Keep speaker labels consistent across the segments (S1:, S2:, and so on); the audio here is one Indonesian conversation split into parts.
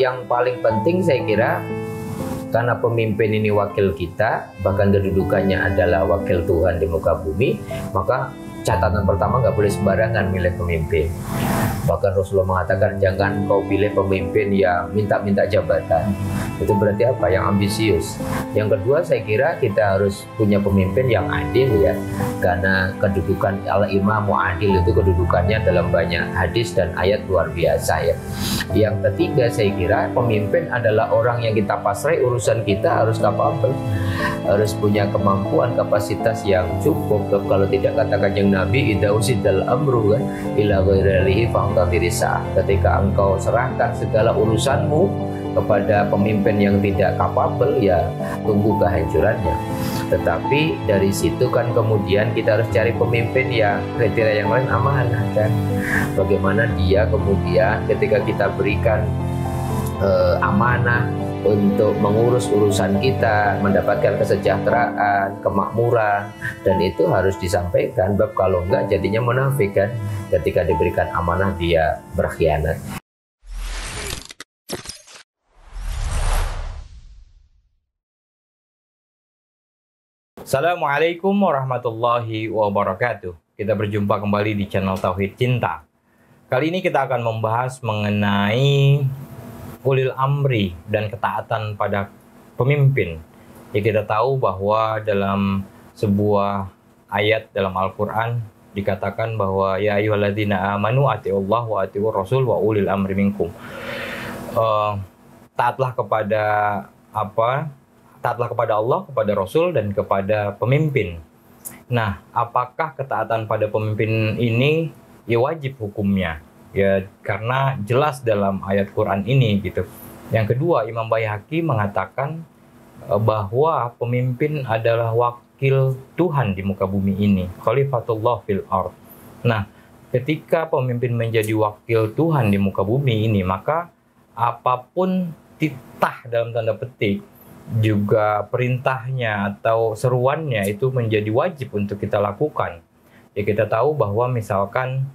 S1: yang paling penting saya kira, karena pemimpin ini wakil kita, bahkan kedudukannya adalah wakil Tuhan di muka bumi, maka catatan pertama nggak boleh sembarangan milih pemimpin. Bahkan Rasulullah mengatakan jangan kau pilih pemimpin yang minta-minta jabatan. Itu berarti apa? Yang ambisius. Yang kedua saya kira kita harus punya pemimpin yang adil ya. Karena kedudukan al-imamu adil itu kedudukannya dalam banyak hadis dan ayat luar biasa ya. Yang ketiga saya kira pemimpin adalah orang yang kita pasrai urusan kita harus kapabel. Harus punya kemampuan, kapasitas yang cukup. Kalau tidak katakan yang Nabi idza usidal amru kan ila ghairihi fa'tatirisa. Ketika engkau serahkan segala urusanmu kepada pemimpin yang tidak kapabel, ya tunggu kehancurannya. Tetapi dari situ kan kemudian kita harus cari pemimpin yang kriteria yang lain amanah kan. Bagaimana dia kemudian ketika kita berikan amanah untuk mengurus urusan kita, mendapatkan kesejahteraan, kemakmuran, dan itu harus disampaikan. Sebab kalau enggak jadinya munafik kan, ketika diberikan amanah dia berkhianat.
S2: Assalamualaikum warahmatullahi wabarakatuh. Kita berjumpa kembali di channel Tauhid Cinta. Kali ini kita akan membahas mengenai ulil amri dan ketaatan pada pemimpin. Ya, kita tahu bahwa dalam sebuah ayat dalam Al-Quran dikatakan bahwa ya ayyuhalladzina amanu atiullah wa atiur rasul wa ulil amri minkum. Taatlah kepada apa? Taatlah kepada Allah, kepada Rasul, dan kepada pemimpin. Nah, apakah ketaatan pada pemimpin ini ya wajib hukumnya? Ya, karena jelas dalam ayat Quran ini gitu. Yang kedua, Imam Baihaqi mengatakan bahwa pemimpin adalah wakil Tuhan di muka bumi ini, Khalifatullah fil ard. Nah, ketika pemimpin menjadi wakil Tuhan di muka bumi ini, maka apapun titah dalam tanda petik, juga perintahnya atau seruannya itu menjadi wajib untuk kita lakukan. Ya, kita tahu bahwa misalkan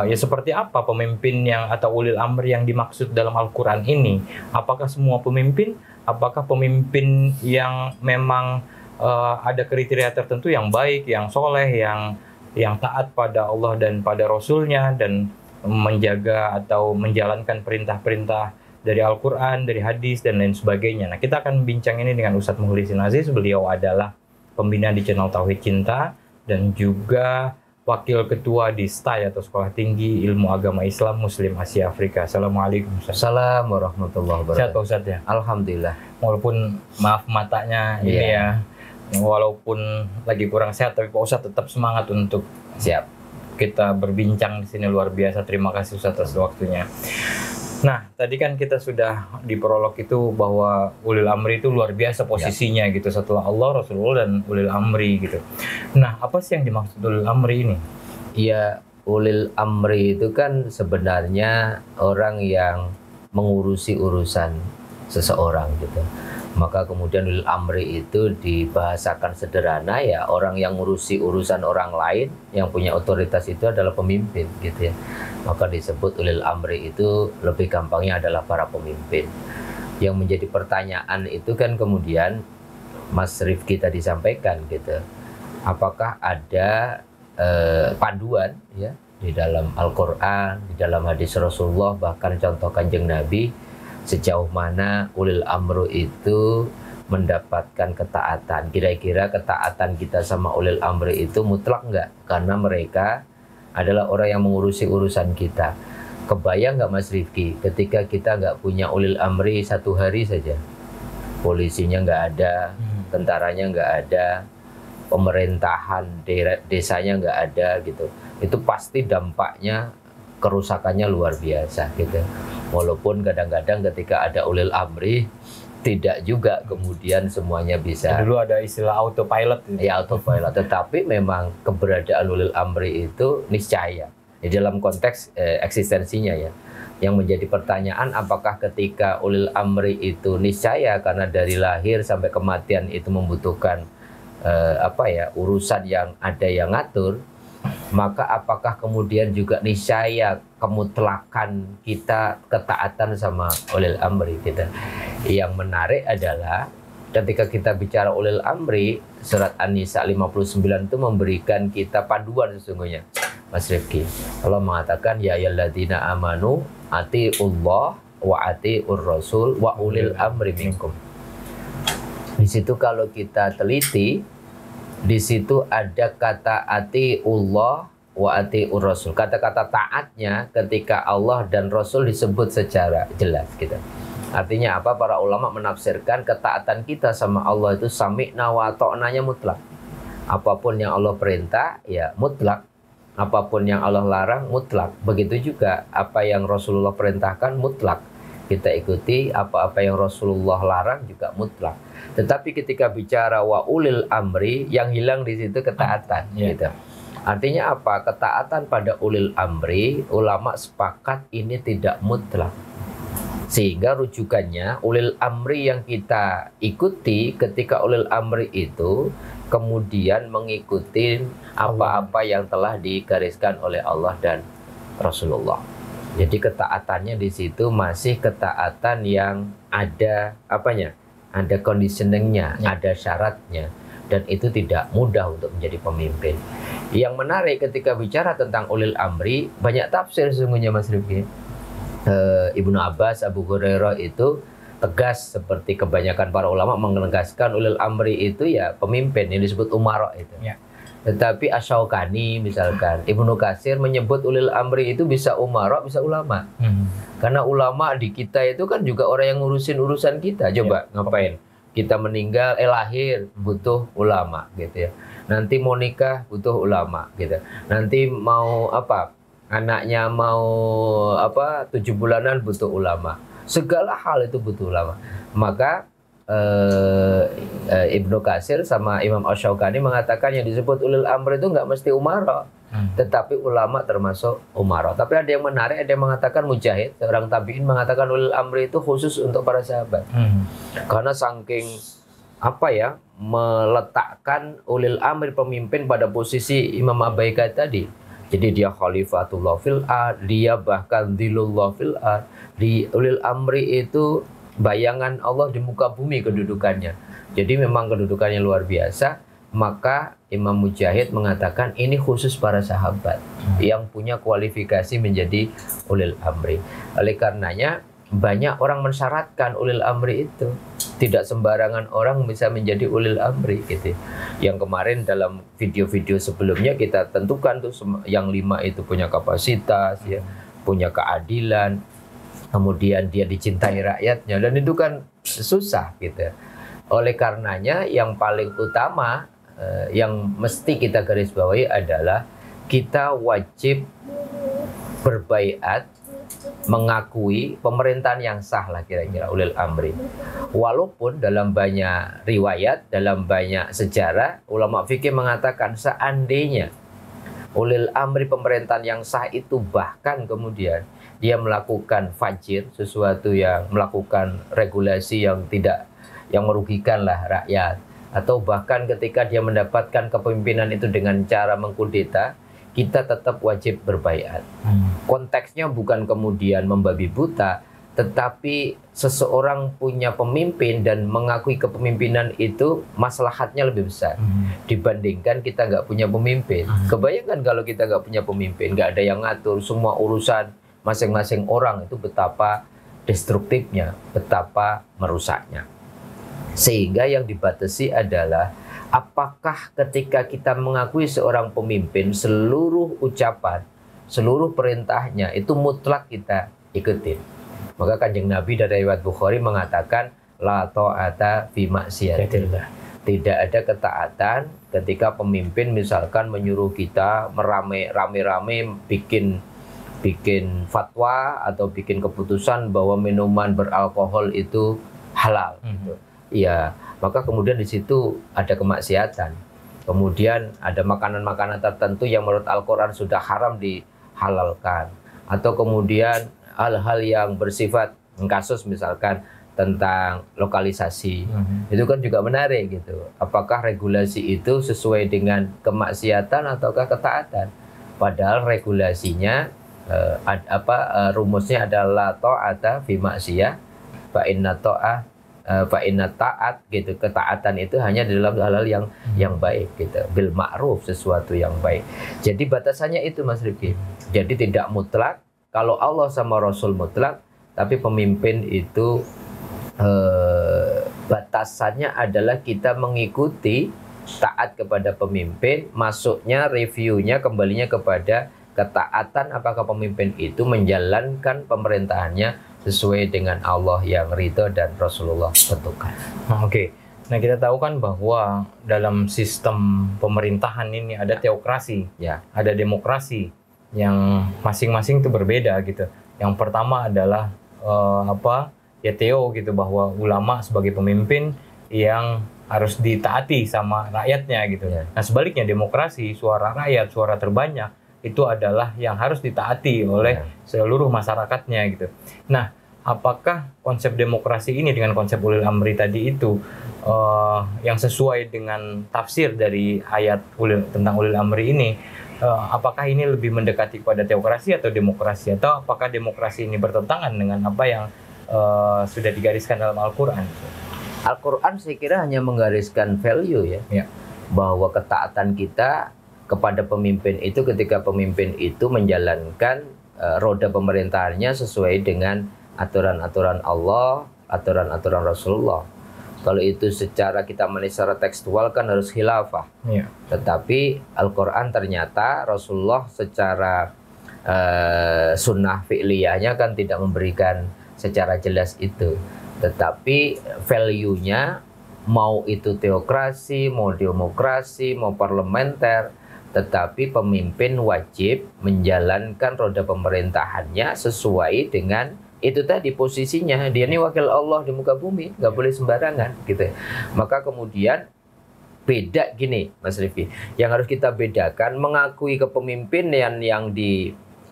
S2: ya seperti apa pemimpin yang atau ulil amr yang dimaksud dalam Al-Quran ini? Apakah semua pemimpin? Apakah pemimpin yang memang ada kriteria tertentu yang baik, yang soleh, yang taat pada Allah dan pada Rasulnya, dan menjaga atau menjalankan perintah-perintah dari Al-Quran, dari hadis, dan lain sebagainya. Nah, kita akan bincang ini dengan Ustadz Mukhlisin Aziz. Beliau adalah pembina di channel Tauhid Cinta dan juga Wakil Ketua di STAI atau Sekolah Tinggi Ilmu Agama Islam Muslim Asia Afrika. Assalamualaikum Ustaz.
S1: Assalamualaikum warahmatullahi wabarakatuh.
S2: Sehat Pak Ustadz ya?
S1: Alhamdulillah.
S2: Walaupun maaf matanya ini ya, walaupun lagi kurang sehat, tapi Pak Ustadz tetap semangat untuk
S1: Siap.
S2: kita berbincang di sini. Luar biasa. Terima kasih Ustadz atas waktunya. Nah, tadi kan kita sudah di prolog itu bahwa ulil amri itu luar biasa posisinya gitu, setelah Allah, Rasulullah, dan ulil amri gitu. Nah, apa sih yang dimaksud ulil amri ini?
S1: Ya, ulil amri itu kan sebenarnya orang yang mengurusi urusan seseorang gitu. Maka kemudian ulil amri itu dibahasakan sederhana ya orang yang ngurusi urusan orang lain, yang punya otoritas itu adalah pemimpin gitu ya. Maka disebut ulil amri itu lebih gampangnya adalah para pemimpin. Yang menjadi pertanyaan itu kan kemudian Mas Rifki tadi sampaikan gitu. Apakah ada panduan ya di dalam Al-Quran, di dalam hadis Rasulullah, bahkan contoh Kanjeng Nabi, sejauh mana ulil amru itu mendapatkan ketaatan? Kira-kira ketaatan kita sama ulil amri itu mutlak nggak? Karena mereka adalah orang yang mengurusi urusan kita. Kebayang nggak Mas Rifki ketika kita nggak punya ulil amri satu hari saja? Polisinya nggak ada, tentaranya nggak ada, pemerintahan desanya nggak ada gitu. Itu pasti dampaknya, kerusakannya luar biasa gitu. Walaupun kadang-kadang ketika ada ulil amri tidak juga kemudian semuanya bisa.
S2: Dulu ada istilah autopilot gitu.
S1: Ya, autopilot. Tetapi memang keberadaan ulil amri itu niscaya di dalam konteks eksistensinya ya. Yang menjadi pertanyaan, apakah ketika ulil amri itu niscaya karena dari lahir sampai kematian itu membutuhkan urusan yang ada yang ngatur, maka apakah kemudian juga niscaya kemutlakan kita ketaatan sama ulil amri kita? Yang menarik adalah ketika kita bicara ulil amri, surat An-Nisa 59 itu memberikan kita panduan sesungguhnya, Mas Rifki. Allah mengatakan, ya ayyuhalladzina amanu atiullah wa atiur rasul wa ulil amri minkum. Di situ kalau kita teliti, di situ ada kata atiullah wa atiur rasul. Kata-kata taatnya ketika Allah dan Rasul disebut secara jelas gitu. Artinya apa? Para ulama menafsirkan ketaatan kita sama Allah itu sami'na wa ta'nanya mutlak. Apapun yang Allah perintah ya mutlak. Apapun yang Allah larang mutlak. Begitu juga apa yang Rasulullah perintahkan mutlak. Kita ikuti apa-apa yang Rasulullah larang juga mutlak. Tetapi ketika bicara wa ulil amri, yang hilang di situ ketaatan gitu. Artinya apa? Ketaatan pada ulil amri, ulama sepakat ini tidak mutlak. Sehingga rujukannya ulil amri yang kita ikuti ketika ulil amri itu kemudian mengikuti apa-apa yang telah digariskan oleh Allah dan Rasulullah. Jadi ketaatannya di situ masih ketaatan yang ada apanya? Ada conditioningnya, ada syaratnya. Dan itu tidak mudah untuk menjadi pemimpin. Yang menarik ketika bicara tentang ulil amri, banyak tafsir sesungguhnya Mas Rifki. Ibnu Abbas, Abu Hurairah itu tegas seperti kebanyakan para ulama menegaskan ulil amri itu ya pemimpin yang disebut umara itu. Ya. Tetapi Asy-Syaukani misalkan, Ibnu Katsir menyebut ulil amri itu bisa umara, bisa ulama. Karena ulama di kita itu kan juga orang yang ngurusin urusan kita. Coba ngapain? Kita meninggal, lahir butuh ulama gitu ya. Nanti mau nikah butuh ulama gitu. Nanti mau apa? Anaknya mau apa? 7 bulanan butuh ulama. Segala hal itu butuh ulama. Maka Ibnu Katsir sama Imam Asy-Syaukani mengatakan yang disebut ulil amr itu nggak mesti umara, tetapi ulama termasuk umara. Tapi ada yang menarik, ada yang mengatakan Mujahid, seorang tabi'in mengatakan ulil amr itu khusus untuk para sahabat. Karena saking apa ya, meletakkan ulil amr pemimpin pada posisi Imam Abaika tadi. Jadi dia khalifatullah fil ard, dia bahkan dhilullah fil ard. Di ulil amri itu bayangan Allah di muka bumi kedudukannya. Jadi memang kedudukannya luar biasa. Maka Imam Mujahid mengatakan ini khusus para sahabat yang punya kualifikasi menjadi ulil amri. Oleh karenanya banyak orang mensyaratkan ulil amri itu. Tidak sembarangan orang bisa menjadi ulil amri gitu. Yang kemarin dalam video-video sebelumnya kita tentukan tuh yang 5 itu punya kapasitas ya, punya keadilan, kemudian dia dicintai rakyatnya, dan itu kan susah gitu. Oleh karenanya yang paling utama yang mesti kita garis bawahi adalah kita wajib berbaiat, mengakui pemerintahan yang sah lah kira-kira ulil amri. Walaupun dalam banyak riwayat, dalam banyak sejarah, ulama fikih mengatakan seandainya ulil amri pemerintahan yang sah itu bahkan kemudian dia melakukan fajir, sesuatu yang melakukan regulasi yang tidak, yang merugikan lah rakyat, atau bahkan ketika dia mendapatkan kepemimpinan itu dengan cara mengkudeta, kita tetap wajib berbaiat. Konteksnya bukan kemudian membabi buta, tetapi seseorang punya pemimpin dan mengakui kepemimpinan itu maslahatnya lebih besar dibandingkan kita nggak punya pemimpin. Kebayangkan kalau kita nggak punya pemimpin, nggak ada yang ngatur, semua urusan masing-masing orang itu betapa destruktifnya, betapa merusaknya. Sehingga yang dibatasi adalah apakah ketika kita mengakui seorang pemimpin, seluruh ucapan, seluruh perintahnya itu mutlak kita ikutin. Maka Kanjeng Nabi dari riwayat Bukhari mengatakan la ta'ata fi maksiatillah. Tidak ada ketaatan ketika pemimpin misalkan menyuruh kita rame-rame bikin fatwa atau bikin keputusan bahwa minuman beralkohol itu halal. Ya, maka kemudian di situ ada kemaksiatan. Kemudian ada makanan-makanan tertentu yang menurut Al-Quran sudah haram dihalalkan. Atau kemudian hal-hal yang bersifat kasus misalkan tentang lokalisasi. Itu kan juga menarik gitu. Apakah regulasi itu sesuai dengan kemaksiatan ataukah ketaatan? Padahal regulasinya rumusnya adalah ta'ata fi maksiyah fa inna ta'at gitu. Ketaatan itu hanya di dalam hal-hal yang baik gitu. Bil ma'ruf, sesuatu yang baik. Jadi batasannya itu Mas Rifki. Jadi tidak mutlak. Kalau Allah sama Rasul mutlak, tapi pemimpin itu batasannya adalah kita mengikuti, taat kepada pemimpin, masuknya, reviewnya, kembalinya kepada ketaatan apakah pemimpin itu menjalankan pemerintahannya sesuai dengan Allah yang ridho dan Rasulullah tentukan.
S2: Oke. Nah, kita tahu kan bahwa dalam sistem pemerintahan ini ada teokrasi, ada demokrasi yang masing-masing itu berbeda gitu. Yang pertama adalah teo gitu, bahwa ulama sebagai pemimpin yang harus ditaati sama rakyatnya gitu. Nah, sebaliknya demokrasi, suara rakyat, suara terbanyak itu adalah yang harus ditaati oleh seluruh masyarakatnya gitu. Nah, apakah konsep demokrasi ini dengan konsep ulil amri tadi itu yang sesuai dengan tafsir dari ayat tentang ulil amri ini, apakah ini lebih mendekati kepada teokrasi atau demokrasi, atau apakah demokrasi ini bertentangan dengan apa yang sudah digariskan dalam Al-Quran?
S1: Al-Quran saya kira hanya menggariskan value ya. Bahwa ketaatan kita kepada pemimpin itu ketika pemimpin itu menjalankan roda pemerintahannya sesuai dengan aturan-aturan Allah, aturan-aturan Rasulullah. Kalau itu secara kita melihat secara tekstual kan harus khilafah. Tetapi Al-Quran ternyata Rasulullah secara sunnah fi'liyahnya kan tidak memberikan secara jelas itu. Tetapi value-nya mau itu teokrasi, mau demokrasi, mau parlementer, tetapi pemimpin wajib menjalankan roda pemerintahannya sesuai dengan itu tadi posisinya. Dia ini wakil Allah di muka bumi, nggak boleh sembarangan gitu. Maka kemudian beda gini Mas Rifki, yang harus kita bedakan mengakui kepemimpinan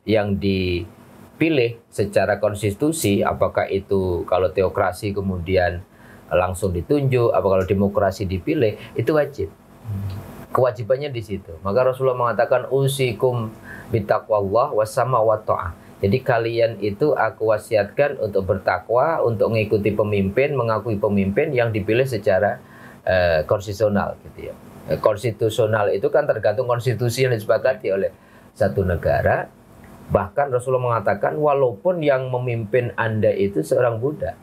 S1: yang dipilih secara konstitusi, apakah itu kalau teokrasi kemudian langsung ditunjuk, apa kalau demokrasi dipilih, itu wajib. Kewajibannya di situ. Maka Rasulullah mengatakan usikum bitaqwallah wasama wa ta'ah. Jadi kalian itu aku wasiatkan untuk bertakwa, untuk mengikuti pemimpin, mengakui pemimpin yang dipilih secara konstitusional gitu ya. Konstitusional itu kan tergantung konstitusi yang disepakati oleh satu negara. Bahkan Rasulullah mengatakan walaupun yang memimpin Anda itu seorang budak.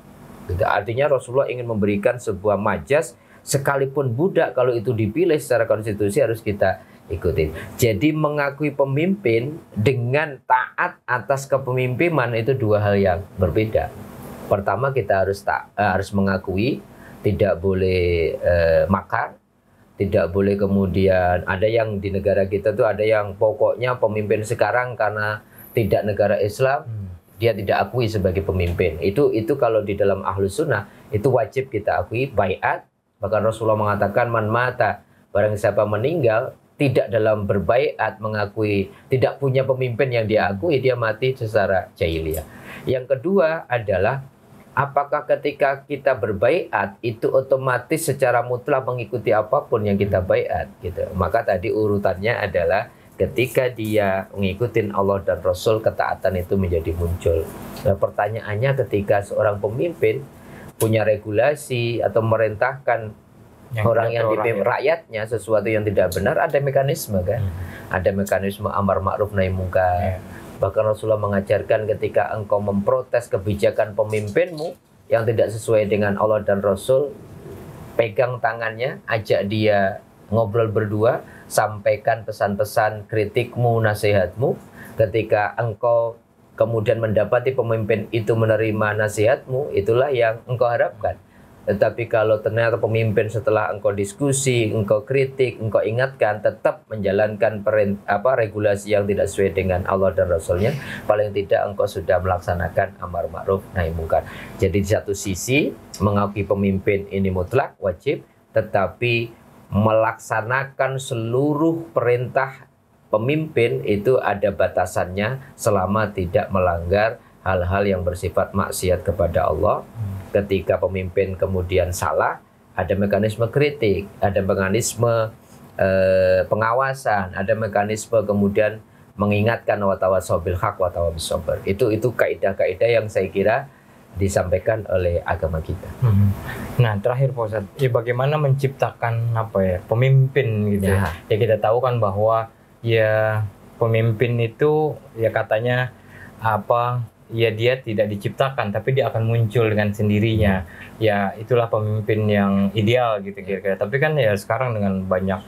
S1: Gitu. Artinya Rasulullah ingin memberikan sebuah majas, sekalipun budak kalau itu dipilih secara konstitusi harus kita ikuti. Jadi mengakui pemimpin dengan taat atas kepemimpinan itu dua hal yang berbeda. Pertama kita harus mengakui, tidak boleh makar, tidak boleh kemudian ada yang di negara kita tuh ada yang pokoknya pemimpin sekarang karena tidak negara Islam dia tidak akui sebagai pemimpin. Itu kalau di dalam Ahlus Sunnah itu wajib kita akui, baiat. Bahkan Rasulullah mengatakan man mata, barang siapa meninggal tidak dalam berbaiat mengakui tidak punya pemimpin yang dia akui, dia mati secara jahiliyah. Yang kedua adalah apakah ketika kita berbaiat itu otomatis secara mutlak mengikuti apapun yang kita baiat gitu. Maka tadi urutannya adalah ketika dia mengikuti Allah dan Rasul, ketaatan itu menjadi muncul. Nah, pertanyaannya ketika seorang pemimpin punya regulasi atau merintahkan orang yang dipimpin rakyatnya sesuatu yang tidak benar, ada mekanisme kan? Ada mekanisme amar ma'ruf nahi mungkar. Bahkan Rasulullah mengajarkan ketika engkau memprotes kebijakan pemimpinmu yang tidak sesuai dengan Allah dan Rasul, pegang tangannya, ajak dia ngobrol berdua, sampaikan pesan-pesan kritikmu, nasihatmu. Ketika engkau kemudian mendapati pemimpin itu menerima nasihatmu, itulah yang engkau harapkan. Tetapi kalau ternyata pemimpin setelah engkau diskusi, engkau kritik, engkau ingatkan, tetap menjalankan regulasi yang tidak sesuai dengan Allah dan Rasulnya, paling tidak engkau sudah melaksanakan amar ma'ruf nahi mungkar. Jadi di satu sisi mengakui pemimpin ini mutlak, wajib, tetapi melaksanakan seluruh perintah pemimpin itu ada batasannya selama tidak melanggar hal-hal yang bersifat maksiat kepada Allah. Ketika pemimpin kemudian salah, ada mekanisme kritik, ada mekanisme pengawasan, ada mekanisme kemudian mengingatkan wa tawassaw bil haq wa tawassaw bis sabr. Itu kaidah-kaidah yang saya kira disampaikan oleh agama kita.
S2: Nah, terakhir Pak Ustadz, ya bagaimana menciptakan pemimpin gitu ya. Ya kita tahu kan bahwa ya pemimpin itu ya katanya ya dia tidak diciptakan tapi dia akan muncul dengan sendirinya. Ya itulah pemimpin yang ideal gitu kira-kira. Tapi kan ya sekarang dengan banyak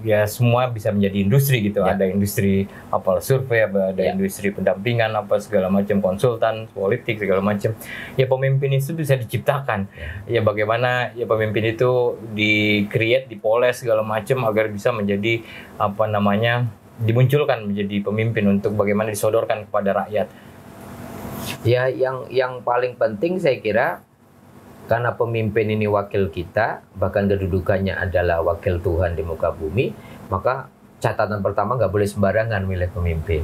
S2: ya semua bisa menjadi industri gitu. Ada industri survei, ada industri pendampingan segala macam, konsultan politik segala macam. Ya pemimpin itu bisa diciptakan. Ya bagaimana ya pemimpin itu di-create, dipoles segala macam agar bisa menjadi dimunculkan menjadi pemimpin untuk bagaimana disodorkan kepada rakyat.
S1: Ya, yang paling penting saya kira karena pemimpin ini wakil kita, bahkan kedudukannya adalah wakil Tuhan di muka bumi, maka catatan pertama nggak boleh sembarangan milih pemimpin.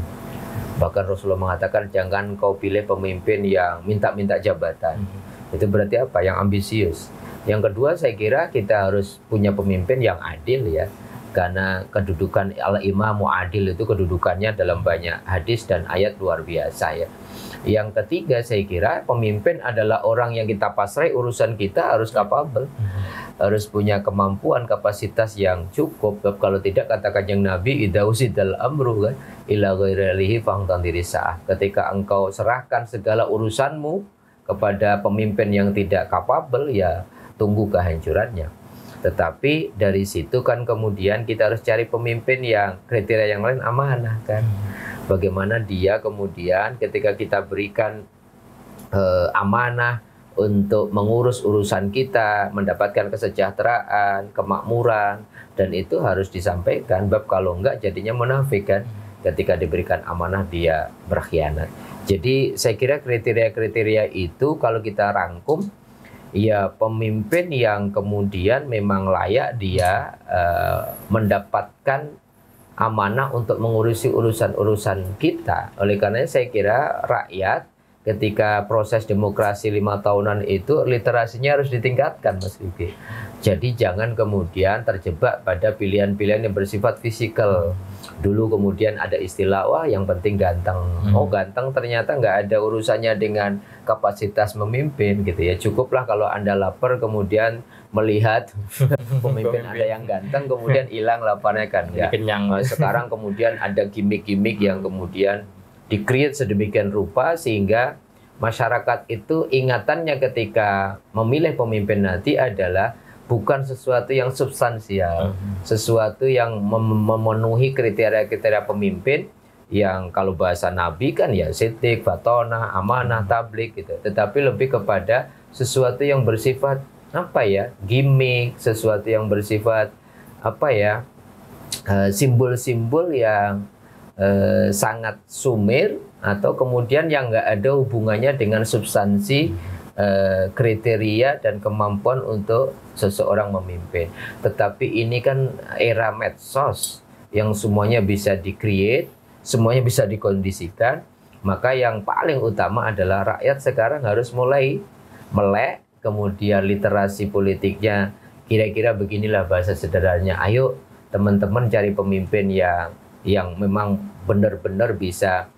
S1: Bahkan Rasulullah mengatakan jangan kau pilih pemimpin yang minta-minta jabatan. Itu berarti apa? Yang ambisius. Yang kedua saya kira kita harus punya pemimpin yang adil ya. Karena kedudukan al-imamu adil itu kedudukannya dalam banyak hadis dan ayat luar biasa ya. Yang ketiga saya kira pemimpin adalah orang yang kita pasrai urusan kita harus capable. Harus punya kemampuan, kapasitas yang cukup. Kalau tidak kata Kanjeng Nabi idza usidal amru kan ila ghairihi fangtandiri sa'ah. Ketika engkau serahkan segala urusanmu kepada pemimpin yang tidak capable ya tunggu kehancurannya. Tetapi dari situ kan kemudian kita harus cari pemimpin yang kriteria yang lain amanah kan. Bagaimana dia kemudian ketika kita berikan amanah untuk mengurus urusan kita, mendapatkan kesejahteraan, kemakmuran, dan itu harus disampaikan. Bab kalau enggak jadinya munafik kan. Ketika diberikan amanah dia berkhianat. Jadi saya kira kriteria-kriteria itu kalau kita rangkum, ya pemimpin yang kemudian memang layak dia mendapatkan amanah untuk mengurusi urusan-urusan kita. Oleh karena saya kira rakyat ketika proses demokrasi 5 tahunan itu literasinya harus ditingkatkan Mas Rifki. Jadi jangan kemudian terjebak pada pilihan-pilihan yang bersifat fisikal. Dulu kemudian ada istilah wah yang penting ganteng. Oh ganteng ternyata nggak ada urusannya dengan kapasitas memimpin gitu ya. Cukuplah kalau Anda lapar kemudian melihat pemimpin Anda yang ganteng kemudian hilang laparnya kan.
S2: Kenyang.
S1: Sekarang kemudian ada gimmick-gimmick yang kemudian di-create sedemikian rupa sehingga masyarakat itu ingatannya ketika memilih pemimpin nanti adalah bukan sesuatu yang substansial, sesuatu yang memenuhi kriteria-kriteria pemimpin yang kalau bahasa Nabi kan ya sidik, batonah, amanah, tablik gitu. Tetapi lebih kepada sesuatu yang bersifat gimmick, sesuatu yang bersifat simbol-simbol yang sangat sumir atau kemudian yang nggak ada hubungannya dengan substansi kriteria dan kemampuan untuk seseorang memimpin. Tetapi ini kan era medsos yang semuanya bisa di-create, semuanya bisa dikondisikan. Maka yang paling utama adalah rakyat sekarang harus mulai melek, kemudian literasi politiknya kira-kira beginilah bahasa sederhananya. Ayo teman-teman cari pemimpin yang memang benar-benar bisa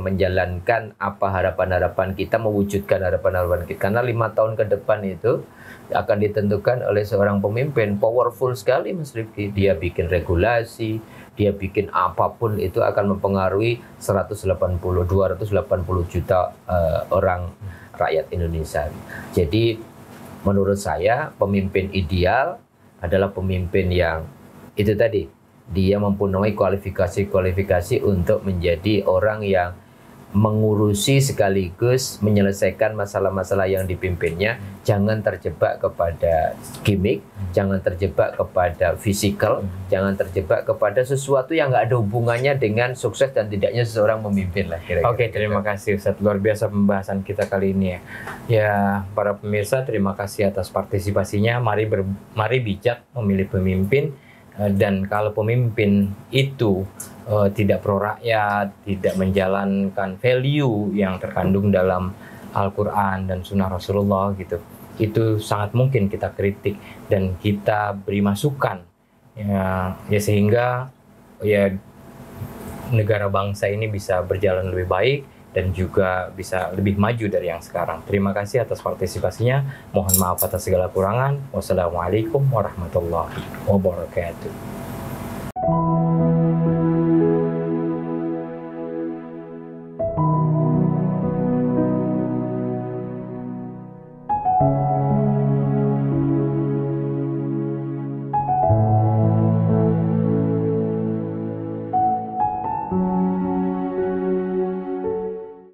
S1: menjalankan harapan-harapan kita, mewujudkan harapan-harapan kita. Karena 5 tahun ke depan itu akan ditentukan oleh seorang pemimpin powerful sekali Mas Rifki. Dia bikin regulasi, dia bikin apapun itu akan mempengaruhi 280 juta orang rakyat Indonesia. Jadi menurut saya pemimpin ideal adalah pemimpin yang itu tadi, dia mempunyai kualifikasi-kualifikasi untuk menjadi orang yang mengurusi sekaligus menyelesaikan masalah-masalah yang dipimpinnya. Jangan terjebak kepada gimmick, jangan terjebak kepada fisikal, jangan terjebak kepada sesuatu yang nggak ada hubungannya dengan sukses dan tidaknya seseorang memimpin lah kira-kira.
S2: Oke, terima kasih Ustadz. Luar biasa pembahasan kita kali ini ya. Ya, para pemirsa terima kasih atas partisipasinya. Mari bijak memilih pemimpin. Dan kalau pemimpin itu tidak pro rakyat, tidak menjalankan value yang terkandung dalam Al-Quran dan Sunnah Rasulullah gitu, itu sangat mungkin kita kritik dan kita beri masukan ya sehingga ya negara bangsa ini bisa berjalan lebih baik dan juga bisa lebih maju dari yang sekarang. Terima kasih atas partisipasinya. Mohon maaf atas segala kurangan. Wassalamualaikum warahmatullahi wabarakatuh.